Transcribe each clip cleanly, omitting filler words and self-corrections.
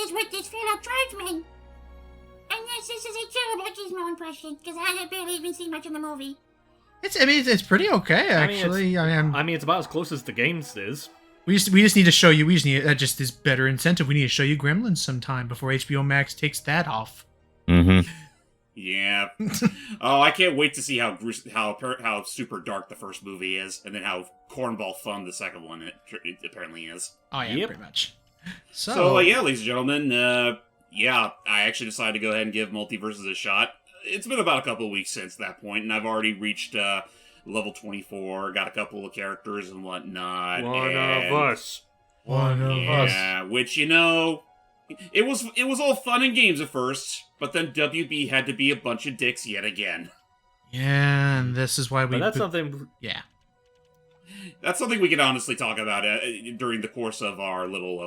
is with this fellow tribesman. And yes, this is a terrible Gizmo impression, because I have barely even seen much in the movie. It's pretty okay, actually. I mean, it's about as close as the games is. We just need to show you. We just need just this better incentive. We need to show you Gremlins sometime before HBO Max takes that off. Mm-hmm. Yeah. Oh, I can't wait to see how super dark the first movie is, and then how cornball fun the second one it apparently is. Oh yeah, Yep. pretty much. So yeah, ladies and gentlemen, yeah, I actually decided to go ahead and give Multiversus a shot. It's been about a couple of weeks since that point, and I've already reached level 24, got a couple of characters and whatnot. One of us. Yeah, which, you know, it was all fun and games at first, but then WB had to be a bunch of dicks yet again. Yeah, and this is why we. But that's something. Yeah. That's something we can honestly talk about during the course of our little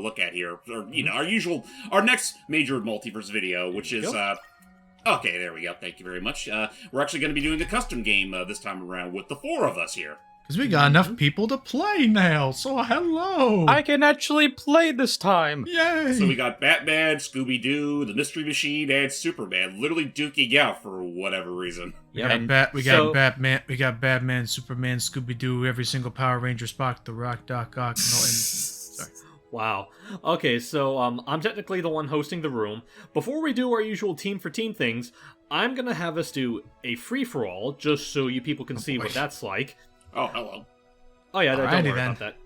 look at here, or you know, our next major multiverse video, which is okay. There we go. Thank you very much. We're actually going to be doing a custom game this time around with the four of us here. Because we got enough people to play now, so hello! I can actually play this time! Yay! So we got Batman, Scooby-Doo, the Mystery Machine, and Superman literally duking out for whatever reason. We got Batman, Superman, Scooby-Doo, every single Power Ranger, Spock, The Rock, Doc Ock, sorry. Wow. Okay, so I'm technically the one hosting the room. Before we do our usual team for team things, I'm gonna have us do a free-for-all, just so you people can see what that's like. Oh, hello. Oh yeah, don't worry then. about that.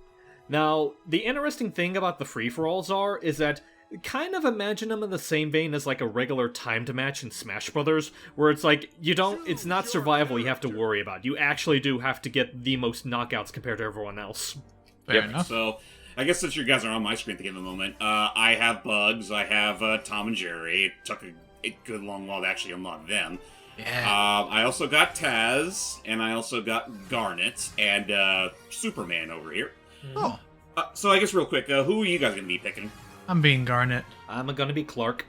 Now, the interesting thing about the free-for-alls is that kind of imagine them in the same vein as like a regular timed match in Smash Brothers, where it's like it's not survival you have to worry about. You actually do have to get the most knockouts compared to everyone else. Fair enough. So, I guess since you guys are on my screen at the moment, I have Bugs, I have Tom and Jerry. It took a good long while to actually unlock them. Yeah. I also got Taz, and I also got Garnet, and Superman over here. Oh. So I guess real quick, who are you guys going to be picking? I'm being Garnet. I'm gonna be Clark.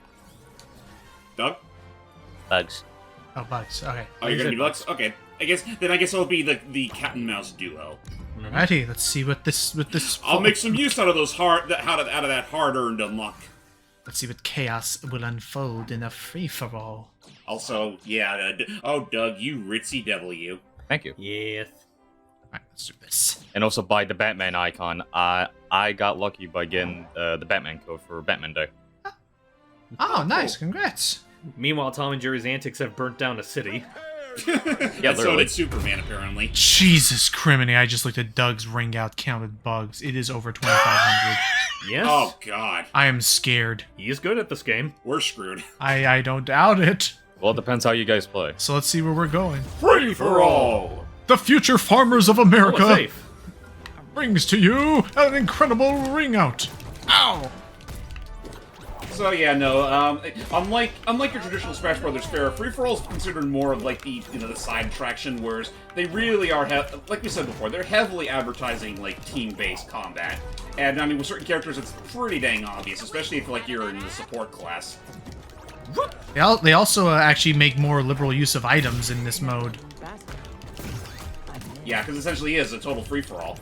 Doug? Bugs. Oh, Bugs. Okay. Oh, you're going to be Bugs? Okay. I guess I'll be the cat and mouse duo. Alrighty, let's see what this. I'll make some use out of those out of that hard-earned unlock. Let's see what chaos will unfold in a free-for-all. Also, yeah, Doug, you ritzy devil, you. Thank you. Yes. Alright, let's do this. And also by the Batman icon, I got lucky by getting the Batman code for Batman Day. Oh, nice, congrats. Meanwhile, Tom and Jerry's antics have burnt down a city. Yeah, so did Superman, apparently. Jesus criminy, I just looked at Doug's ring out counted bugs. It is over 2,500. Yes. Oh, God. I am scared. He is good at this game. We're screwed. I don't doubt it. Well, it depends how you guys play. So let's see where we're going. Free for all! The future farmers of Oh, America it's safe. brings to you an incredible ring out. Ow! So yeah, no, unlike your traditional Smash Brothers fare, free-for-all is considered more of like the side attraction, whereas they really are, like we said before, they're heavily advertising like team-based combat. And I mean, with certain characters, it's pretty dang obvious, especially if like you're in the support class. They also actually make more liberal use of items in this mode. Yeah, because essentially it is a total free-for-all.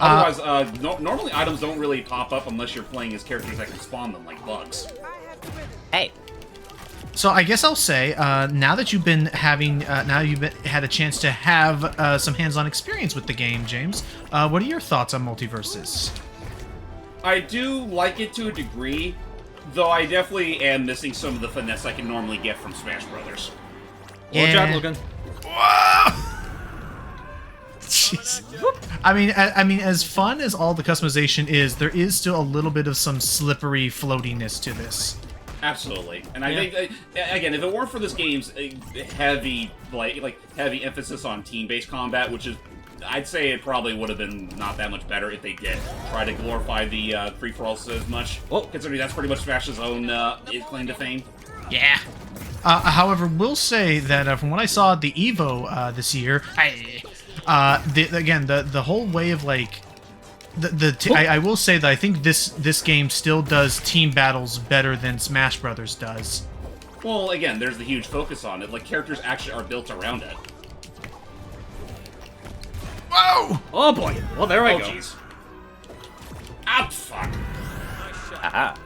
Otherwise, normally items don't really pop up unless you're playing as characters that can spawn them, like bugs. Hey! So I guess I'll say, now that you've been having, had a chance to have some hands-on experience with the game, James, what are your thoughts on Multiversus? I do like it to a degree, though I definitely am missing some of the finesse I can normally get from Smash Brothers. Well, job, Logan. Jeez. I mean, as fun as all the customization is, there is still a little bit of some slippery floatiness to this. Absolutely, and I think again, if it weren't for this game's heavy heavy emphasis on team-based combat, which is, I'd say it probably would have been not that much better if they did try to glorify the free-for-alls as much. Well, considering that's pretty much Smash's own claim to fame. Yeah. However, we'll say that from what I saw at the Evo this year, the whole way of like I will say that I think this game still does team battles better than Smash Brothers does. Well, again, there's the huge focus on it. Like, characters actually are built around it. Whoa! Oh boy! Well, there I go. Jeez. Ah, fuck. Haha.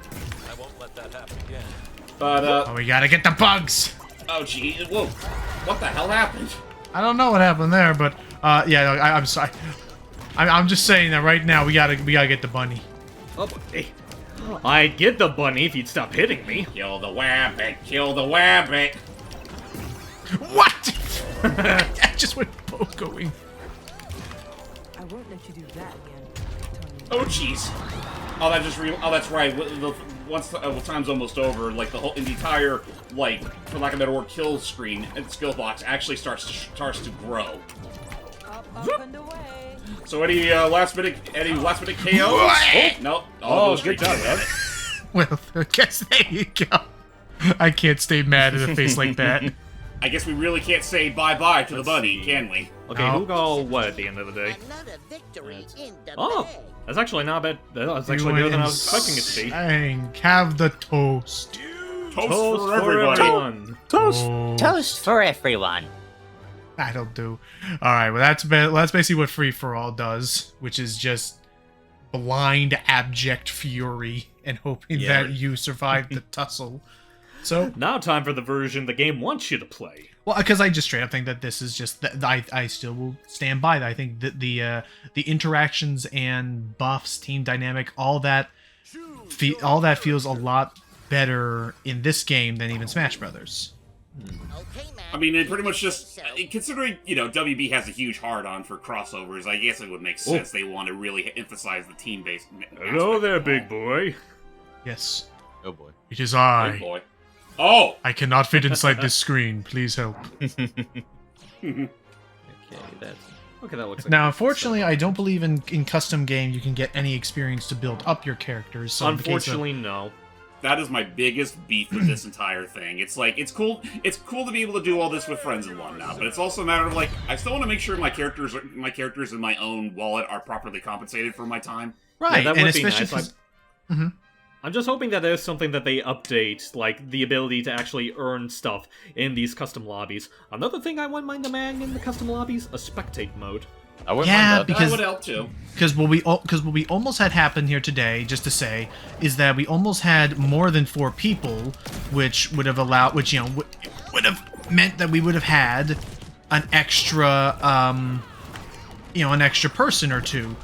But, Oh, we gotta get the bugs! oh gee, whoa. What the hell happened? I don't know what happened there, but, yeah, no, I'm sorry. I'm just saying that right now we gotta get the bunny. Oh, boy. I'd get the bunny if you'd stop hitting me. Kill the wabbit, kill the wabbit. What? I just went pogoing. I won't let you do that again, Oh jeez. Oh, that's right. Once the time's almost over, like the entire, like, for lack of a better word, kill screen and skill box actually starts to grow. Up and away. So any last minute KOs? Oh, no. Oh, good job, Ed. Well, I guess there you go. I can't stay mad at a face like that. I guess we really can't say bye-bye to the bunny, can we? Okay, No. who got what at the end of the day? Another victory in the Oh, bag. that's actually not bad. That's actually better than I was expecting it to be. Dang, have the toast. Toast for everybody. everyone. Oh, Toast for everyone. that'll do. All right, well that's basically what Free for All does, which is just blind, abject fury and hoping Yeah. that you survive the tussle. So, Now time for the version the game wants you to play. well, because I just straight up think that this is just that I still will stand by that. I think that the interactions and buffs, team dynamic, all that feels a lot better in this game than even Smash Brothers. Okay, man. I mean, it pretty much just, considering, WB has a huge hard-on for crossovers, I guess it would make sense they want to really emphasize the team-based Hello there, big boy. Yes, Oh boy. it is Big I. boy. Oh! I cannot fit inside this screen. Please help. Okay, that's... Okay, that looks like Now, unfortunately, I don't believe in custom game you can get any experience to build up your characters. So in the case of- Unfortunately, no. That is my biggest beef with this entire thing. It's like, it's cool to be able to do all this with friends and whatnot, but it's also a matter of, like, I still want to make sure my characters in my own wallet are properly compensated for my time. right, that and would be especially nice. 'cause- Mhm. I'm just hoping that there's something that they update, like the ability to actually earn stuff in these custom lobbies. Another thing I wouldn't mind demanding in the custom lobbies, a spectate mode. I wouldn't Yeah, mind that. because- That would help too. Because what we almost had happen here today, just to say, is that we almost had more than 4 people, which would have allowed, would have meant that we would have had an extra, an extra person or two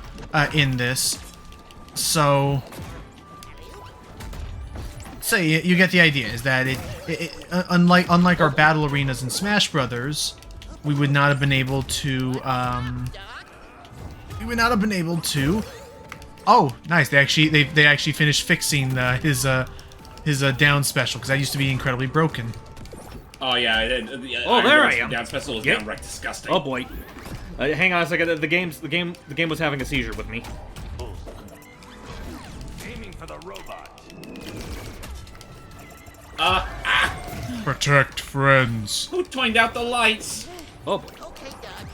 in this. So, you get the idea. Is that unlike our battle arenas in Smash Brothers, we would not have been able to. We would not have been able to. Oh, nice! They actually finished fixing his down special, because that used to be incredibly broken. Oh yeah. Oh, there I am. Down special is Yep. downright disgusting. Oh boy. Hang on a second. The game was having a seizure with me. Protect friends. Who turned out the lights? Oh boy. Okay, Doug.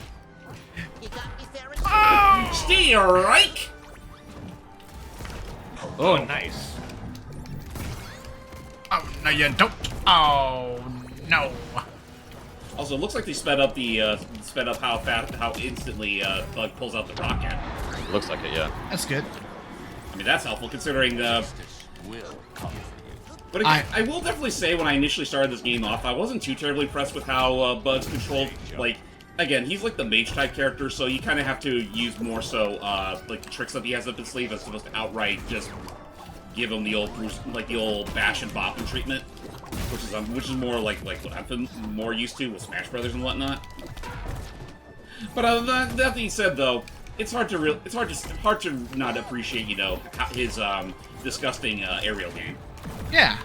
You got me fair and square. Steve Reich? Oh, nice. Oh no, you don't. Oh no. Also, it looks like they sped up how instantly Bug pulls out the rocket. Looks like it, yeah. That's good. I mean, that's helpful considering. But again, I will definitely say, when I initially started this game off, I wasn't too terribly impressed with how Bug's controlled. Like, again, he's like the mage type character, so you kind of have to use more so like the tricks that he has up his sleeve as opposed to outright just give him the old the old bash and bop and treatment, which is more like what I've been more used to with Smash Brothers and whatnot. But that being said, though, it's hard to not appreciate his disgusting aerial game. Yeah.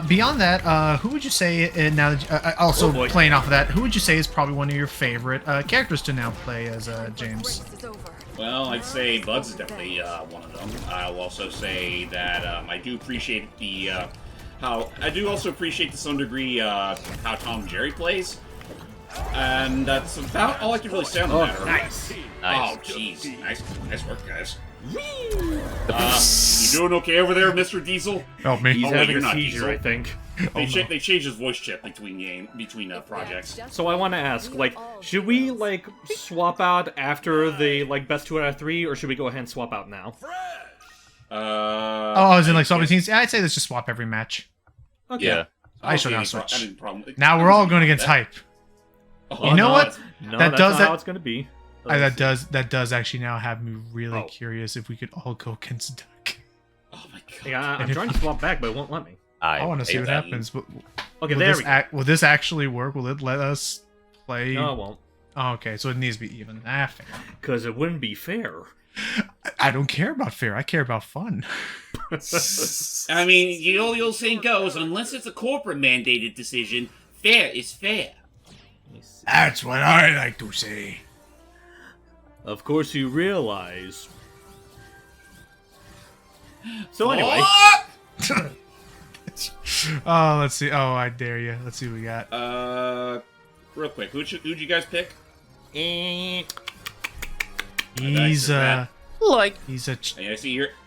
Beyond that, who would you say, now that also Oh, boy. playing off of that, who would you say is probably one of your favorite characters to now play as James? Race is over. Well, I'd say Bugs is definitely one of them. I'll also say that I do appreciate I do also appreciate to some degree how Tom and Jerry plays, and that's about all I can really say on the Oh, matter. nice. Nice. Oh, jeez, nice work, guys. You doing okay over there, Mr. Diesel? Help me. He's Oh, wait, having you're a not seizure, Diesel. I think. They changed his voice chip between projects. So I want to ask, like, should we, like, swap out after the, like, best 2 out of 3, or should we go ahead and swap out now? Oh, as in like swapping teams? Yeah, I'd say let's just swap every match. Okay. Yeah. I shall Okay, now any switch. any problem. Now we're all going against Hype. Oh, You know no, what? it's- No, That that's does not that- how it's gonna be. That does actually now have me really Oh. curious if we could all go against Duck. Oh my god. Yeah, I'm trying to swap back, but it won't let me. I want to see hate what that. happens. Okay, Will there this we go. will this actually work? Will it let us play? No, it won't. Oh, okay, so it needs to be even. Fair. Because it wouldn't be fair. I don't care about fair. I care about fun. I mean, the old saying goes, unless it's a corporate mandated decision, fair is fair. That's what I like to say. Of course, you realize. So anyway, Oh, let's see. Oh, I dare you. Let's see what we got. Real quick, who'd you guys pick? He's Like, he's a. Hey, I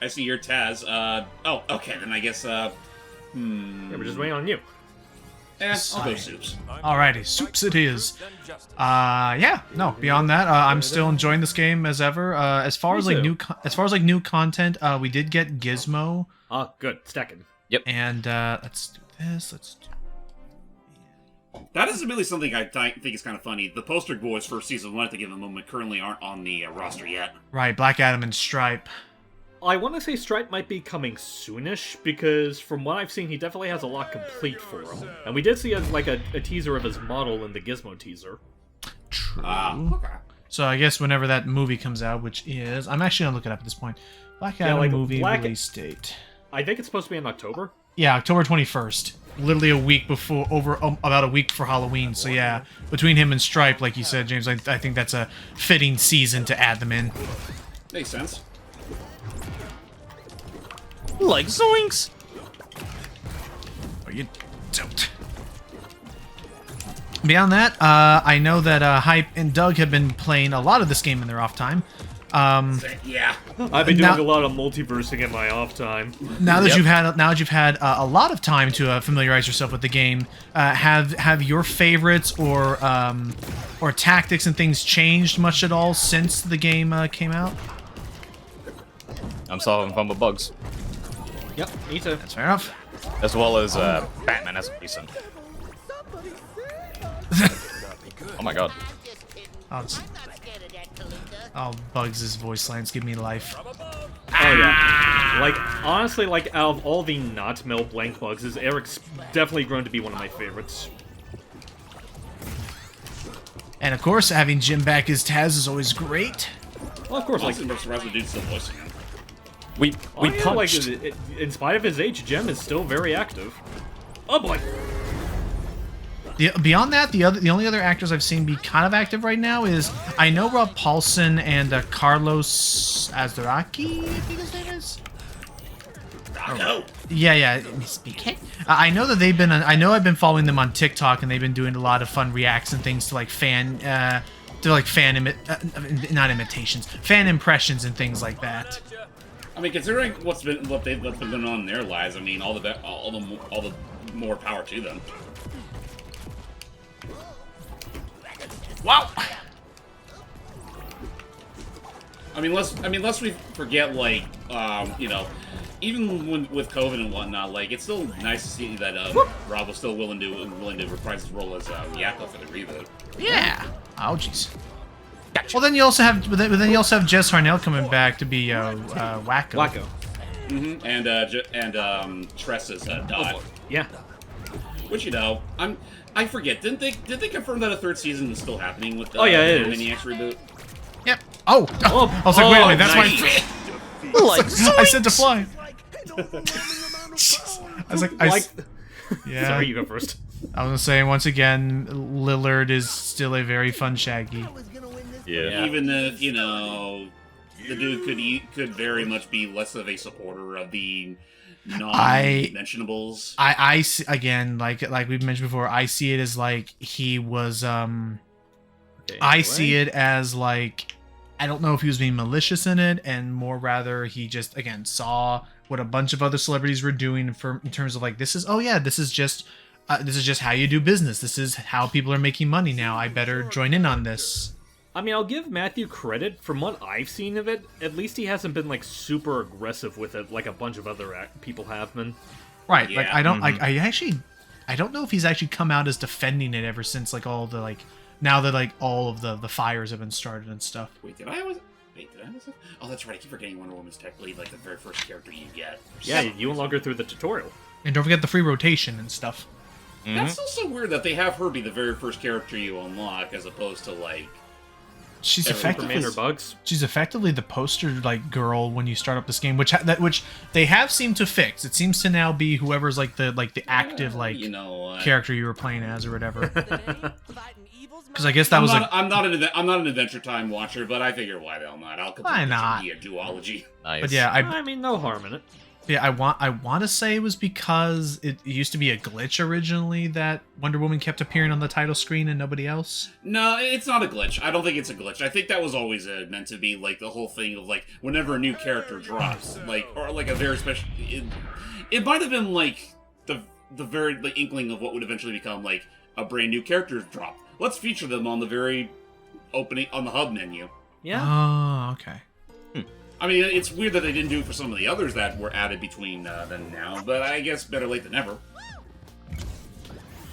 see your Taz. Oh, okay, then I guess yeah, we're just waiting on you. I'll go Soups. Alrighty, soups it is. Yeah, no. Beyond that, I'm still enjoying this game as ever. As far Me as like too. new content, we did get Gizmo, Ah, good. Stacking. and let's do this. Let's do. That is really something I think is kind of funny. The poster boys for season 1 at the given moment currently aren't on the roster yet. Right, Black Adam and Stripe. I want to say Stripe might be coming soonish, because from what I've seen, he definitely has a lot complete for him. And we did see a teaser of his model in the Gizmo teaser. True. Okay. So I guess whenever that movie comes out, which is, I'm actually gonna look it up at this point. Black Adam like movie Black- release date. I think it's supposed to be in October. Yeah, October 21st. Literally a week before, about a week before Halloween. So yeah, between him and Stripe, like you said, James, I think that's a fitting season to add them in. Makes sense. like zoinks. Oh, you don't. Beyond that, I know that Hype and Doug have been playing a lot of this game in their off time. Yeah. I've been Now- doing a lot of multiversing in my off time. Now that Yep. you've had a lot of time to familiarize yourself with the game, have your favorites or tactics and things changed much at all since the game came out? I'm still having fun with bugs, Yep, me too. That's fair enough. as well as Batman as a recent. Oh my god. I'm just kidding. Oh, I'm not scared of that, Kalinka. oh, Bugs' voice lines give me life. Oh yeah. Like honestly, like out of all the not Mel Blanc bugs, is Eric's definitely grown to be one of my favorites. And of course, having Jim back as Taz is always great. Well, of course, like I'm surprised the dude's still voicing him. We oh, yeah, like punched. in spite of his age, Jem is still very active. Oh boy. Beyond that, the only other actors I've seen be kind of active right now is I know Rob Paulson and Carlos Azaraki, I think his name is. Yeah, speaking. I know that they've been. I know I've been following them on TikTok, and they've been doing a lot of fun reacts and things to like fan impressions and things like that. I mean, considering what's been going on in their lives, I mean, all the more power to them. Wow. I mean, lest we forget, like, you know, even with COVID and whatnot, like, it's still nice to see that Rob was still willing to reprise his role as Yakko for the reboot. Yeah. Oh jeez. Well, then you also have Jess Harnell coming back to be Wacko. Wacko. Mm-hmm. And Tressa's Dot, Yeah. which, you know, I forget. Did they confirm that a third season is still happening with the Oh, yeah, it is. Maniacs reboot? Yep. Oh. Oh, I was like, wait a minute. That's nice. why. Like I said to fly. I was like, yeah. Sorry, you go first. I was gonna say once again, Lillard is still a very fun Shaggy. Yeah. Even if, you know, the dude could very much be less of a supporter of the non-mentionables. I see, again, like we've mentioned before, I see it as like he was Okay, I anyway. see it as like I don't know if he was being malicious in it, and more rather he just again saw what a bunch of other celebrities were doing in terms of like this is just how you do business. This is how people are making money now. I better join in on this. I mean, I'll give Matthew credit. From what I've seen of it, at least he hasn't been, like, super aggressive with it like a bunch of other people have been. Right, Yeah. like, I don't, like, I don't know if he's actually come out as defending it ever since, like, all the, like, now that, like, all of the fires have been started and stuff. Wait, did I always... Oh, that's right. I keep forgetting Wonder Woman's technically, like, the very first character you get. Yeah, you unlock her through the tutorial. And don't forget the free rotation and stuff. That's also weird that they have her be the very first character you unlock, as opposed to, like... She's Superman effectively or Bugs. she's effectively the poster like girl when you start up this game, which which they have seemed to fix. It seems to now be whoever's like the active like you know, character you were playing as or whatever. Because I guess that was like I'm not an Adventure Time watcher, but I figure why the hell not? I'll Why completely not? be a duology. Nice. but yeah, I mean, no harm in it. I want to say it was because it used to be a glitch originally that Wonder Woman kept appearing on the title screen and nobody else. No, it's not a glitch. I don't think it's a glitch. I think that was always meant to be like the whole thing of like whenever a new character drops, like or like a very special. It might have been like the very like inkling of what would eventually become like a brand new character drop. Let's feature them on the very opening on the hub menu. Yeah. Oh, okay. I mean, it's weird that they didn't do it for some of the others that were added between then and now, but I guess better late than never.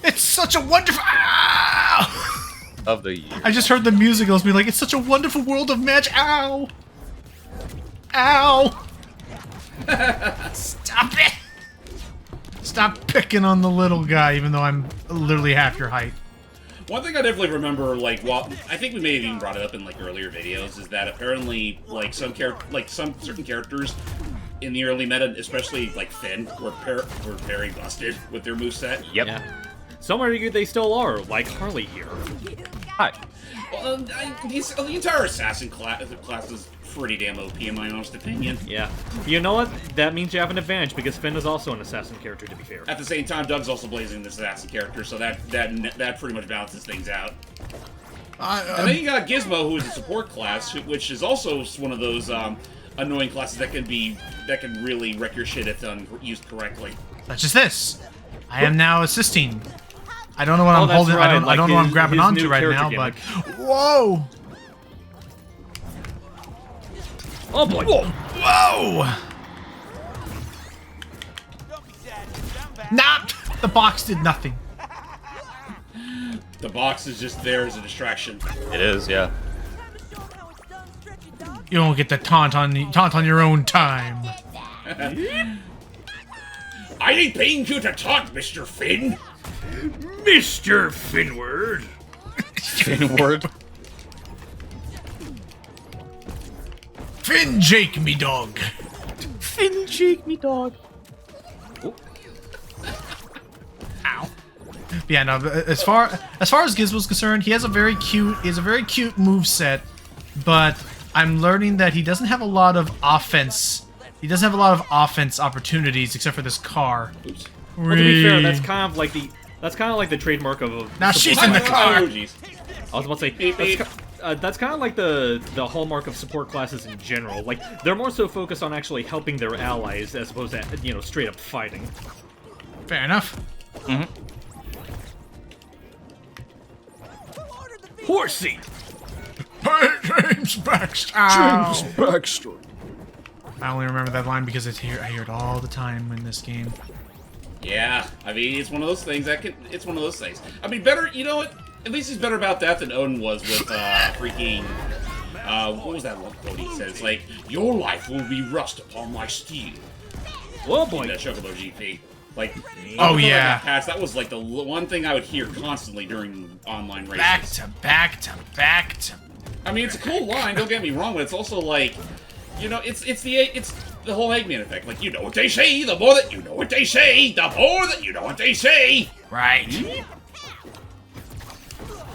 It's such a wonderful. Ow! Of the year. I just heard the musicals be like, it's such a wonderful world of magic. Ow! Ow! Stop it! Stop picking on the little guy, even though I'm literally half your height. One thing I definitely remember, like, well, I think we may have even brought it up in like earlier videos, is that apparently, like, some certain characters in the early meta, especially like Finn, were very busted with their moveset. Yep. Yeah. Some argue they still are, like Harley here. Hi. Well, the entire assassin class is pretty damn OP in my honest opinion. Yeah. You know what? That means you have an advantage, because Finn is also an assassin character, to be fair. At the same time, Doug's also blazing this assassin character, so that pretty much balances things out. And then you got Gizmo, who is a support class, which is also one of those annoying classes that can really wreck your shit if used correctly. Such as this. I am now assisting. I don't know what I'm that's holding. right, I don't like know what I'm his grabbing new onto right character now, gimmick. but whoa! Oh boy! Whoa! Nah! The box did nothing. The box is just there as a distraction. It is, yeah. You don't get to taunt on your own time. I ain't paying you to taunt, Mr. Finn! Mr. Finward! Finward. Finn Jake me dog. Finn Jake me dog. Ow. Yeah, no. As far as Gizmo's concerned, he has a very cute move set, but I'm learning that he doesn't have a lot of offense. He doesn't have a lot of offense opportunities except for this car. Oops. Well, to be fair, that's kind of like the trademark of. Now she's in the car. Oh, jeez. I was about to say Beep, beep. that's kind of like the hallmark of support classes in general. Like they're more so focused on actually helping their allies as opposed to straight up fighting. Fair enough. Horsey. Hey, James Baxter. Ow. Baxter. I only remember that line because I hear it all the time in this game. Yeah, I mean, it's one of those things it's one of those things. I mean, better, you know what? At least he's better about that than Odin was with, freaking, what was that one quote he said? It's like, your life will be rust upon my steel. Oh boy. That Chocobo GP. Like, Oh, yeah. that was like the one thing I would hear constantly during online races. Back to back to back to. I mean, it's a cool line, don't get me wrong, but it's also like, you know, it's the whole Eggman effect. Like, you know what they say, the more that you know what they say, the more that you know what they say. Right.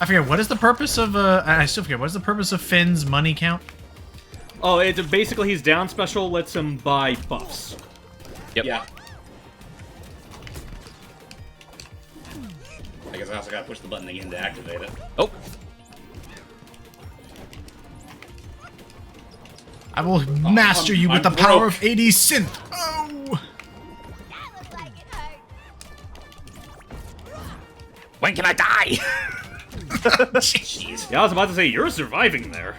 I forget, what is the purpose of, I still forget, what is the purpose of Finn's money count? Oh, it's basically his down special lets him buy buffs. Yep. Yeah. I guess I also gotta push the button again to activate it. Oh. I will master you with I'm the power broke. of 80 synth. Oh! When can I die? Jeez. Yeah, I was about to say, you're surviving there.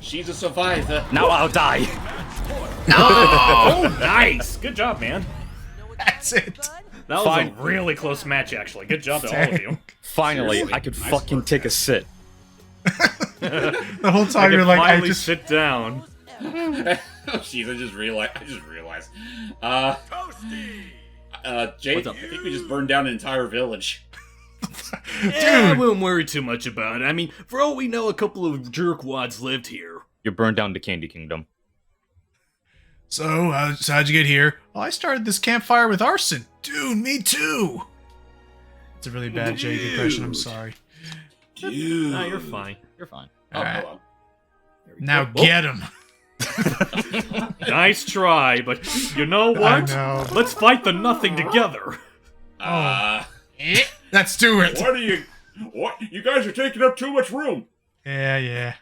She's a survivor. Now I'll die. Oh, nice! Good job, man. That's it. That was Fine. a really close match, actually. Good job to all of you. Finally, Seriously, I could nice fucking work. take a sit. The whole I time can you're like, I finally just sit down. Oh, jeez, I just realized. Jake, What's up? I think we just burned down an entire village. Yeah, I won't worry too much about it. I mean, for all we know, a couple of jerkwads lived here. You burned down the Candy Kingdom. So how'd you get here? Well, I started this campfire with arson. Dude, me too. It's a really bad Jake impression. I'm sorry. Dude. Nah, you're fine. You're fine. Oh, Alright. hello. Now Oh. get him. Nice try, but you know what? know. Let's fight the nothing together. Let's do it. What are you? What? You guys are taking up too much room. Yeah.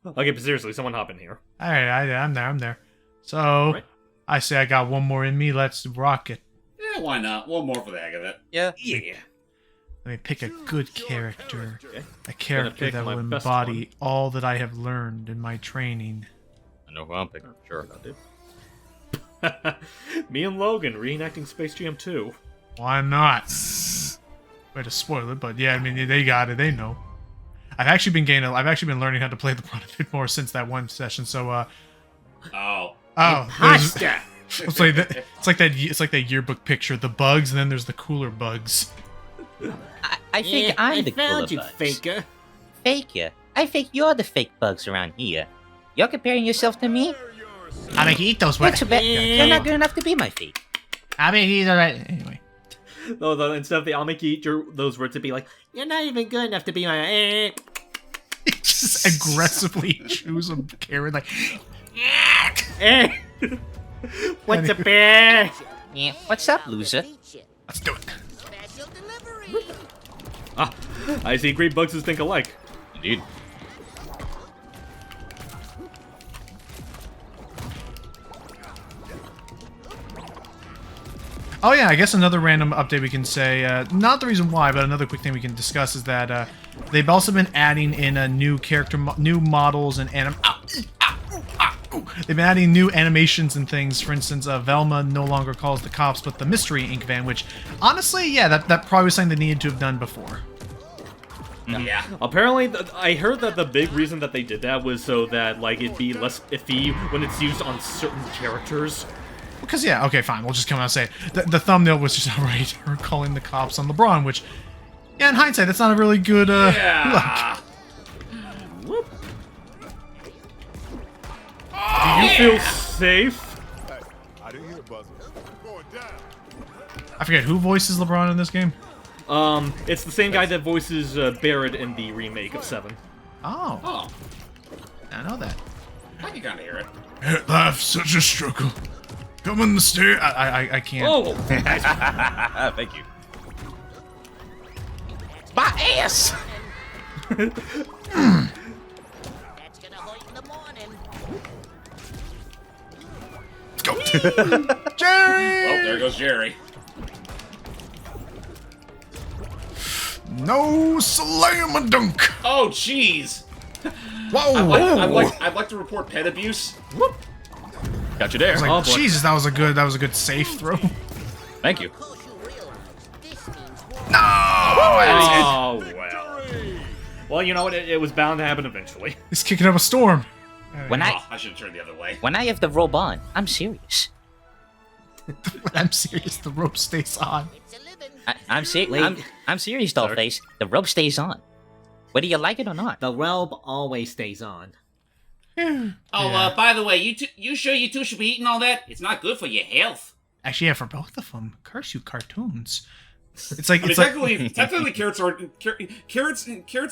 Okay, but seriously, someone hop in here. All right, I'm there. So Right. I say I got one more in me. Let's rock it. Yeah, why not? One more for the heck of it. Yeah. Yeah. Let me pick a good character. Okay. A character pick that my will best embody all that I have learned in my training. I know who I'm picking. Sure. Me and Logan reenacting Space Jam 2. Why not? Way to spoil it, but yeah, I mean they got it. They know. I've actually been learning how to play the LeBron a bit more since that one session. So Oh. there's- Pasta! it's like that yearbook picture. The bugs, and then there's the cooler bugs. I think I'm the cooler bugs. faker. Faker? I think you're the fake bugs around here. You're comparing yourself to me? I mean, eat those. It's a bit. You're not good enough to be my fate. I mean, he's alright. Anyway. No, instead of the I'll make you eat those words to be like, you're not even good enough to be my. He just aggressively chews a carrot like. Eh. What's a bear? Yeah. What's up, loser? Let's do it. Special delivery. Ah, I see great bugs think alike. Indeed. Oh yeah, I guess another random update we can say, not the reason why, but another quick thing we can discuss is that they've also been adding in a new character, new models and they've been adding new animations and things. For instance, Velma no longer calls the cops, but the mystery ink van, which honestly, yeah, that probably was something they needed to have done before. Yeah. Apparently, I heard that the big reason that they did that was so that like it'd be less iffy when it's used on certain characters. Because yeah, okay, fine, we'll just come out and say it. The thumbnail was just outright her calling the cops on LeBron, which, yeah, in hindsight, that's not a really good Yeah. Whoop. Do you feel safe? I forget who voices LeBron in this game. It's the same guy that voices Barrett in the remake of 7. Oh, Oh, I know that. I can kind of hear it. At life, such a struggle. Come on the stair. I can't. Oh, Thank you. My ass! That's gonna hurt in the morning. Let's go. Jerry! Well, there goes Jerry. No slam a dunk. Oh, jeez. Whoa! I'd like to report pet abuse. Got you there. I was like, Oh, boy. Jesus, that was a good safe throw. Thank you. Of course you realize this means war. No! oh well. Well, you know what? It was bound to happen eventually. He's kicking up a storm. When Oh, I should have turned the other way. I have the robe on, I'm serious. I'm serious. The rope stays on. It's a living. I'm serious, Dollface. The robe stays on, whether you like it or not. The robe always stays on. Oh, by the way, you sure you two should be eating all that? It's not good for your health. Actually, yeah, for both of them. Curse you, cartoons. It's like I mean, it's like technically, carrots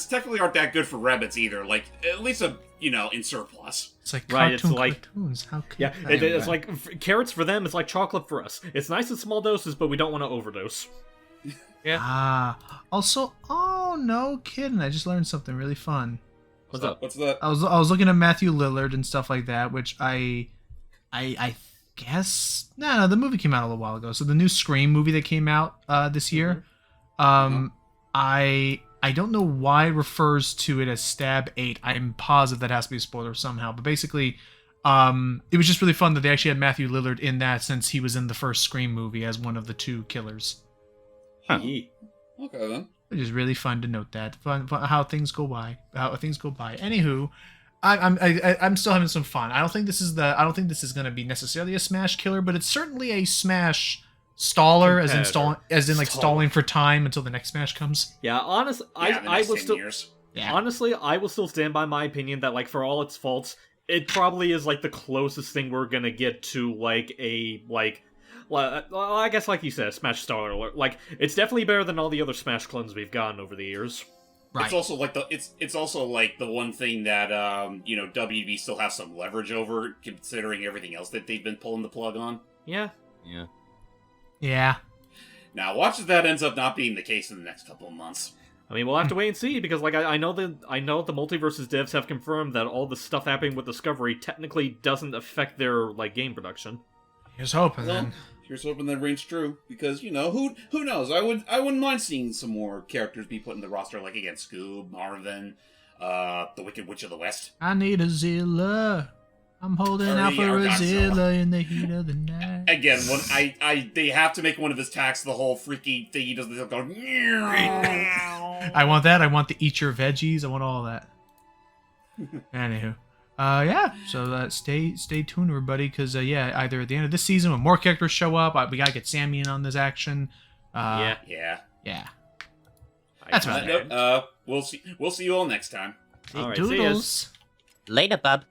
technically aren't that good for rabbits either. Like, at least in surplus. it's like Right, it's cartoon like- cartoons. How could Yeah, that it's be? like carrots for them. It's like chocolate for us. It's nice in small doses, but we don't want to overdose. Also, oh no kidding! I just learned something really fun. What's up? What's the? I was looking at Matthew Lillard and stuff like that, which I guess no, the movie came out a little while ago. So the new Scream movie that came out this year, I I don't know why it refers to it as Stab 8. I'm positive that has to be a spoiler somehow. But basically, it was just really fun that they actually had Matthew Lillard in that, since he was in the first Scream movie as one of the 2 killers. Okay then. Which is really fun to note that. Fun how things go by. Anywho, I'm still having some fun. I don't think this is going to be necessarily a Smash killer, but it's certainly a Smash staller, as in stalling for time until the next Smash comes. Yeah, honestly, I will still. Yeah. Honestly, I will still stand by my opinion that, like, for all its faults, it probably is like the closest thing we're gonna get to like a well, I guess like you said, a Smash staller. Like, it's definitely better than all the other Smash clones we've gotten over the years. Right. It's also like the one thing that WB still has some leverage over, considering everything else that they've been pulling the plug on. Yeah. Yeah. Now, watch if that ends up not being the case in the next couple of months. I mean, we'll have to wait and see, because like I know the Multiversus devs have confirmed that all the stuff happening with Discovery technically doesn't affect their like game production. Here's hoping then. Here's hoping that rings true, because who knows? I wouldn't mind seeing some more characters be put in the roster, like again Scoob, Marvin, the Wicked Witch of the West. I need a Zilla. I'm holding out for a Zilla in the heat of the night. Again, they have to make one of his attacks the whole freaky thing he does. They'll go. I want that. I want the eat your veggies. I want all that. Anywho. Yeah, so stay tuned, everybody, because either at the end of this season when more characters show up, we gotta get Sammy in on this action. Yeah. That's about it. We'll see you all next time. All right, Doodles. Later, bub.